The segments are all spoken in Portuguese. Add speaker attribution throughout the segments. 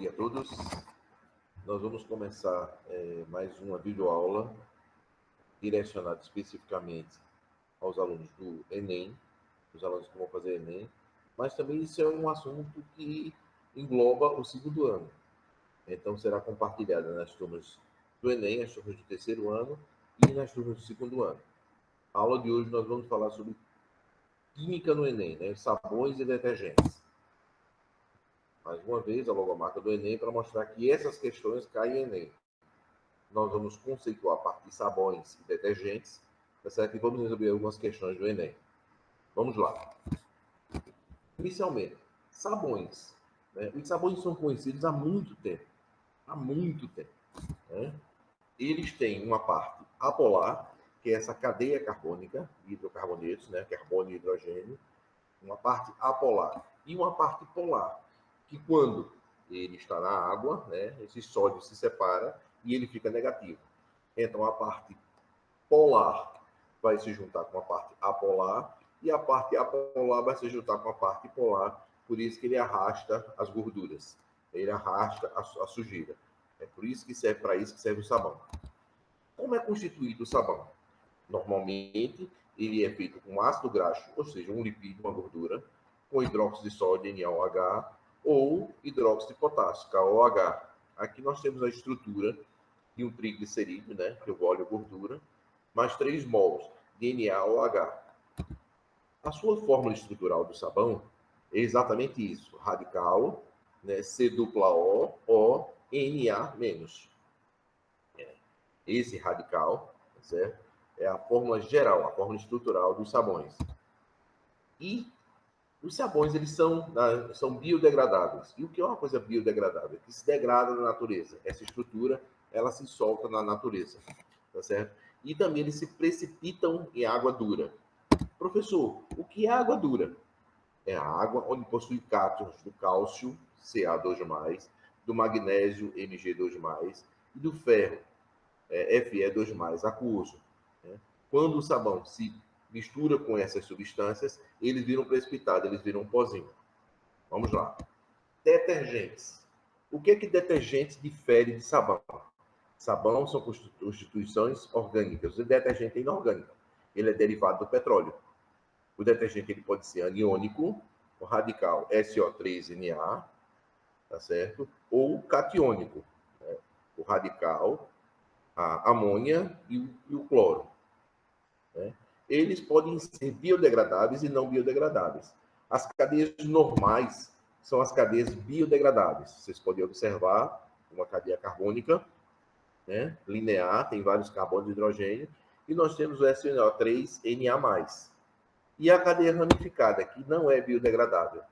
Speaker 1: dia a todos. Nós vamos começar mais uma videoaula direcionada especificamente aos alunos do Enem, os alunos que vão fazer Enem, mas também isso é um assunto que engloba o segundo ano. Então, será compartilhada nas turmas do Enem, as turmas do terceiro ano e nas turmas do segundo ano. A aula de hoje nós vamos falar sobre química no Enem, né? Sabões e detergentes. Mais uma vez, a logomarca do Enem para mostrar que essas questões caem em Enem. Nós vamos conceituar a parte de sabões e detergentes, tá certo? E vamos resolver algumas questões do Enem. Vamos lá. Inicialmente, sabões. Né? Os sabões são conhecidos há muito tempo. Há muito tempo. Né? Eles têm uma parte apolar, que é essa cadeia carbônica, hidrocarbonetos, né? Carbono e hidrogênio. Uma parte apolar. E uma parte polar, que quando ele está na água, né, esse sódio se separa e ele fica negativo. Então, a parte polar vai se juntar com a parte apolar e a parte apolar vai se juntar com a parte polar, por isso que ele arrasta as gorduras, ele arrasta a sujeira. É por isso que serve, para isso que serve o sabão. Como é constituído o sabão? Normalmente, ele é feito com ácido graxo, ou seja, um lipídio, uma gordura, com hidróxido de sódio, NaOH, ou hidróxido de potássio, KOH. Aqui nós temos a estrutura de um triglicerídeo, né, que é o óleo gordura, mais 3 mols de NaOH. A sua fórmula estrutural do sabão é exatamente isso, radical, né, C-O, O, Na-. Esse radical, certo? É a fórmula geral, a fórmula estrutural dos sabões. E os sabões, eles são biodegradáveis. E o que é uma coisa biodegradável? Que se degrada na natureza. Essa estrutura, ela se solta na natureza, tá certo? E também eles se precipitam em água dura. Professor, o que é água dura? É a água onde possui cátions do cálcio, Ca2+, do magnésio, Mg2+, e do ferro, Fe2+, aquoso. Né? Quando o sabão se mistura com essas substâncias, eles viram precipitado, eles viram um pozinho. Vamos lá. Detergentes. O que detergente difere de sabão? Sabão são constituições orgânicas. O detergente é inorgânico. Ele é derivado do petróleo. O detergente ele pode ser aniônico, o radical SO3Na, tá certo? Ou catiônico, né? O radical, a amônia e o cloro. Né? Eles podem ser biodegradáveis e não biodegradáveis. As cadeias normais são as cadeias biodegradáveis. Vocês podem observar uma cadeia carbônica, né, linear, tem vários carbonos de hidrogênio, e nós temos o SO3Na+. E a cadeia ramificada, que não é biodegradável.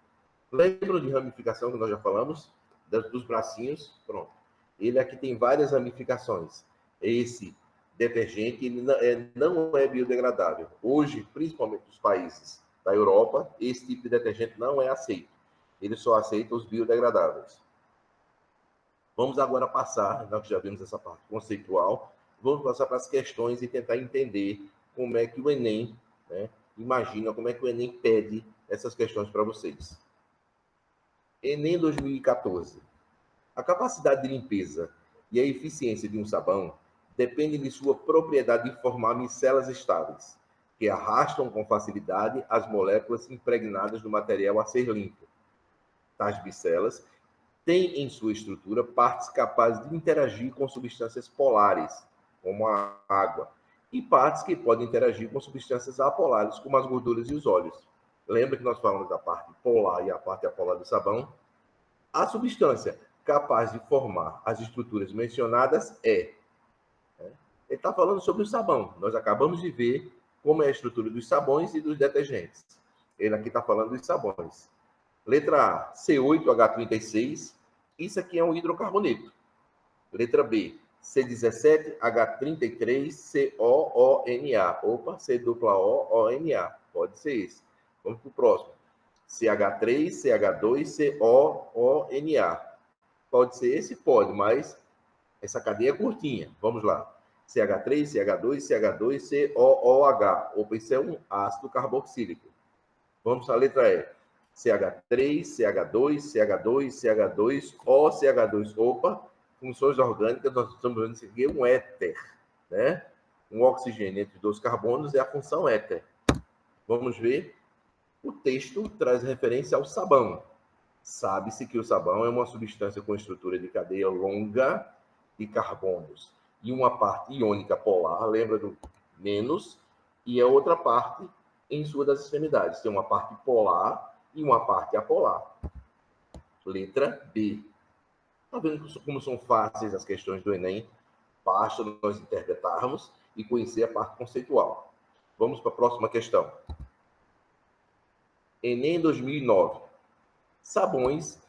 Speaker 1: Lembram de ramificação que nós já falamos? Dos bracinhos? Pronto. Ele aqui tem várias ramificações. Esse detergente ele não é biodegradável. Hoje, principalmente nos países da Europa, esse tipo de detergente não é aceito. Ele só aceita os biodegradáveis. Vamos agora passar, nós já vimos essa parte conceitual, vamos passar para as questões e tentar entender como é que o Enem, né, imagina, como é que o Enem pede essas questões para vocês. Enem 2014. A capacidade de limpeza e a eficiência de um sabão depende de sua propriedade de formar micelas estáveis, que arrastam com facilidade as moléculas impregnadas no material a ser limpo. Tais micelas têm em sua estrutura partes capazes de interagir com substâncias polares, como a água, e partes que podem interagir com substâncias apolares, como as gorduras e os óleos. Lembra que nós falamos da parte polar e a parte apolar do sabão? A substância capaz de formar as estruturas mencionadas é... Ele está falando sobre o sabão. Nós acabamos de ver como é a estrutura dos sabões e dos detergentes. Ele aqui está falando dos sabões. Letra A, C8H36. Isso aqui é um hidrocarboneto. Letra B, C17H33COONA. Opa, C-O-O-N-A. Pode ser esse. Vamos para o próximo. CH3CH2COONA. Pode ser esse? Pode, mas essa cadeia é curtinha. Vamos lá. CH3, CH2, CH2, COOH. Opa, isso é um ácido carboxílico. Vamos para a letra E. CH3, CH2, CH2, CH2, O, CH2. Opa, funções orgânicas, nós estamos vendo isso aqui, um éter, né? Um oxigênio entre dois carbonos é a função éter. Vamos ver. O texto traz referência ao sabão. Sabe-se que o sabão é uma substância com estrutura de cadeia longa de carbonos e uma parte iônica polar, lembra do menos, e a outra parte em sua das extremidades. Tem uma parte polar e uma parte apolar. Letra B. Está vendo como são fáceis as questões do Enem? Basta nós interpretarmos e conhecer a parte conceitual. Vamos para a próxima questão. Enem 2009. Sabões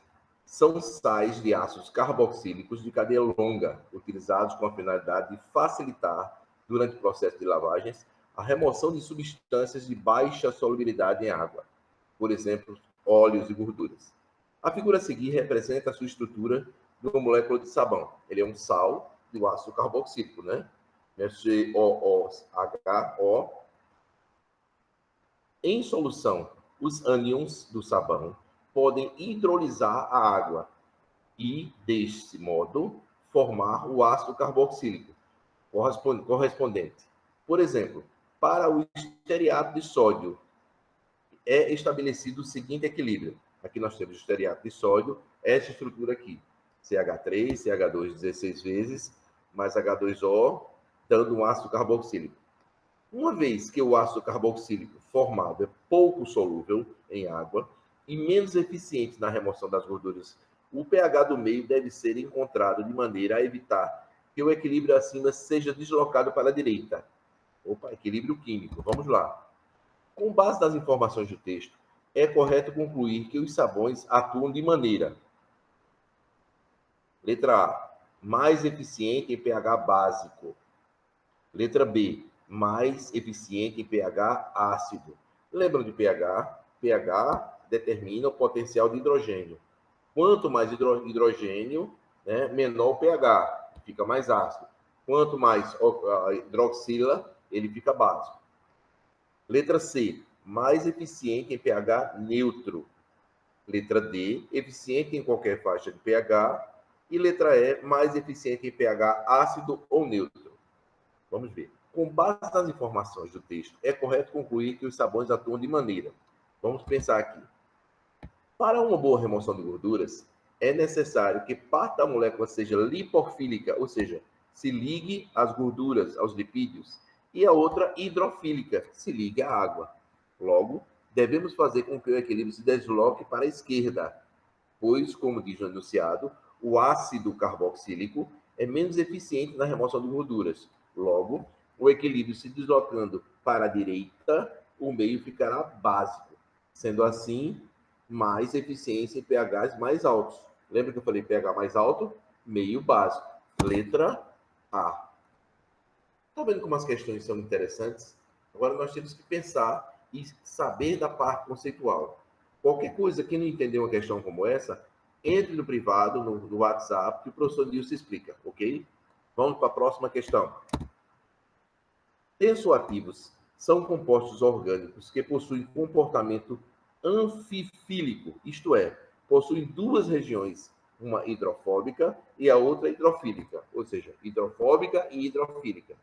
Speaker 1: são sais de ácidos carboxílicos de cadeia longa, utilizados com a finalidade de facilitar, durante o processo de lavagens, a remoção de substâncias de baixa solubilidade em água, por exemplo, óleos e gorduras. A figura a seguir representa a sua estrutura de uma molécula de sabão. Ele é um sal do ácido carboxílico, né? COOH. Em solução, os ânions do sabão podem hidrolisar a água e, deste modo, formar o ácido carboxílico correspondente. Por exemplo, para o estearato de sódio, é estabelecido o seguinte equilíbrio. Aqui nós temos o estearato de sódio, essa estrutura aqui. CH3, CH2 16 vezes, mais H2O, dando um ácido carboxílico. Uma vez que o ácido carboxílico formado é pouco solúvel em água e menos eficiente na remoção das gorduras, o pH do meio deve ser encontrado de maneira a evitar que o equilíbrio acima seja deslocado para a direita. Opa, equilíbrio químico. Vamos lá. Com base nas informações do texto, é correto concluir que os sabões atuam de maneira: letra A, mais eficiente em pH básico. Letra B, mais eficiente em pH ácido. Lembram de pH? pH determina o potencial de hidrogênio. Quanto mais hidrogênio, né, menor o pH, fica mais ácido. Quanto mais hidroxila, ele fica básico. Letra C, mais eficiente em pH neutro. Letra D, eficiente em qualquer faixa de pH. E letra E, mais eficiente em pH ácido ou neutro. Vamos ver. Com base nas informações do texto, é correto concluir que os sabões atuam de maneira. Vamos pensar aqui. Para uma boa remoção de gorduras, é necessário que parte da molécula seja lipofílica, ou seja, se ligue às gorduras, aos lipídios, e a outra hidrofílica, se ligue à água. Logo, devemos fazer com que o equilíbrio se desloque para a esquerda, pois, como diz o enunciado, o ácido carboxílico é menos eficiente na remoção de gorduras. Logo, o equilíbrio se deslocando para a direita, o meio ficará básico. Sendo assim, mais eficiência em pHs mais altos. Lembra que eu falei pH mais alto? Meio básico. Letra A. Está vendo como as questões são interessantes? Agora nós temos que pensar e saber da parte conceitual. Qualquer coisa que não entender uma questão como essa, entre no privado, no WhatsApp, que o professor Nilson explica, ok? Vamos para a próxima questão. Tensoativos são compostos orgânicos que possuem comportamento anfifílico, isto é, possuem duas regiões, uma hidrofóbica e a outra hidrofílica, ou seja, hidrofóbica e hidrofílica.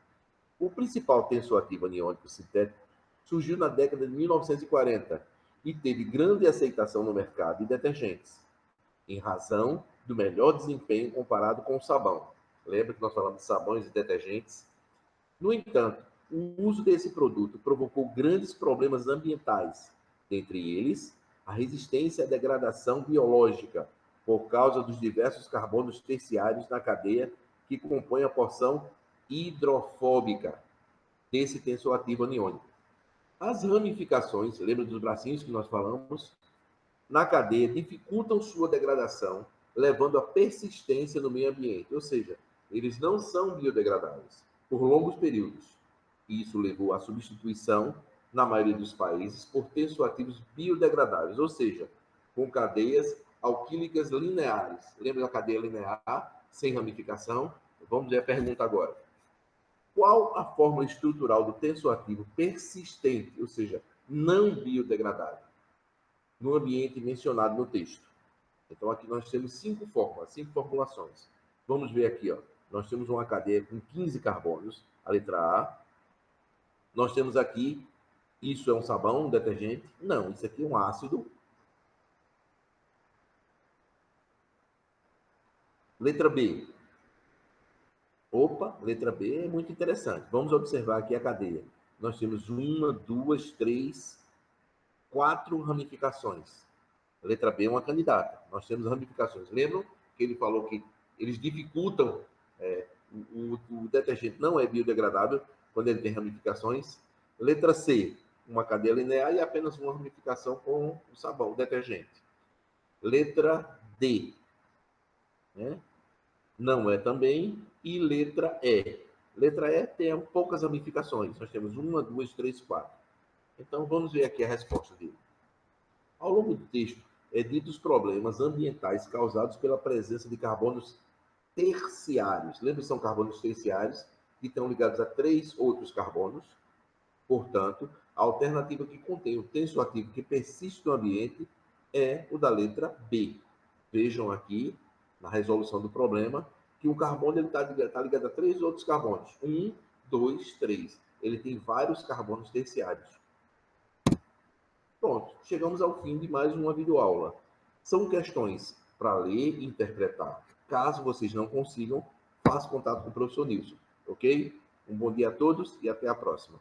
Speaker 1: O principal tensoativo aniônico sintético surgiu na década de 1940 e teve grande aceitação no mercado de detergentes, em razão do melhor desempenho comparado com o sabão. Lembra que nós falamos de sabões e detergentes? No entanto, o uso desse produto provocou grandes problemas ambientais, dentre eles a resistência à degradação biológica, por causa dos diversos carbonos terciários na cadeia que compõem a porção hidrofóbica desse tensoativo aniônico. As ramificações, lembra dos bracinhos que nós falamos, na cadeia dificultam sua degradação, levando à persistência no meio ambiente, ou seja, eles não são biodegradáveis por longos períodos. Isso levou à substituição, na maioria dos países, por tensoativos biodegradáveis, ou seja, com cadeias alquílicas lineares. Lembra da cadeia linear, sem ramificação? Vamos ver a pergunta agora. Qual a fórmula estrutural do tensoativo persistente, ou seja, não biodegradável? no ambiente mencionado no texto. Então, aqui nós temos 5 fórmulas, 5 formulações. Vamos ver aqui, ó. Nós temos uma cadeia com 15 carbonos, a letra A. Nós temos aqui, isso é um sabão, um detergente? Não, isso aqui é um ácido. Letra B. Opa, letra B é muito interessante. Vamos observar aqui a cadeia. Nós temos 1, 2, 3, 4 ramificações. A letra B é uma candidata. Nós temos ramificações. Lembram que ele falou que eles dificultam, o detergente não é biodegradável quando ele tem ramificações. Letra C, uma cadeia linear e apenas uma ramificação com o sabão, o detergente. Letra D, né? Não é também. E letra E. Letra E tem poucas ramificações. Nós temos 1, 2, 3, 4. Então, vamos ver aqui a resposta dele. Ao longo do texto, é dito os problemas ambientais causados pela presença de carbonos terciários. Lembra que são carbonos terciários que estão ligados a 3 outros carbonos. Portanto, a alternativa que contém o tensoativo que persiste no ambiente é o da letra B. Vejam aqui, na resolução do problema, que o carbono está ligado a 3 outros carbonos. 1, 2, 3. Ele tem vários carbonos terciários. Pronto, chegamos ao fim de mais uma videoaula. São questões para ler e interpretar. Caso vocês não consigam, faça contato com o professor Nilson, ok? Um bom dia a todos e até a próxima.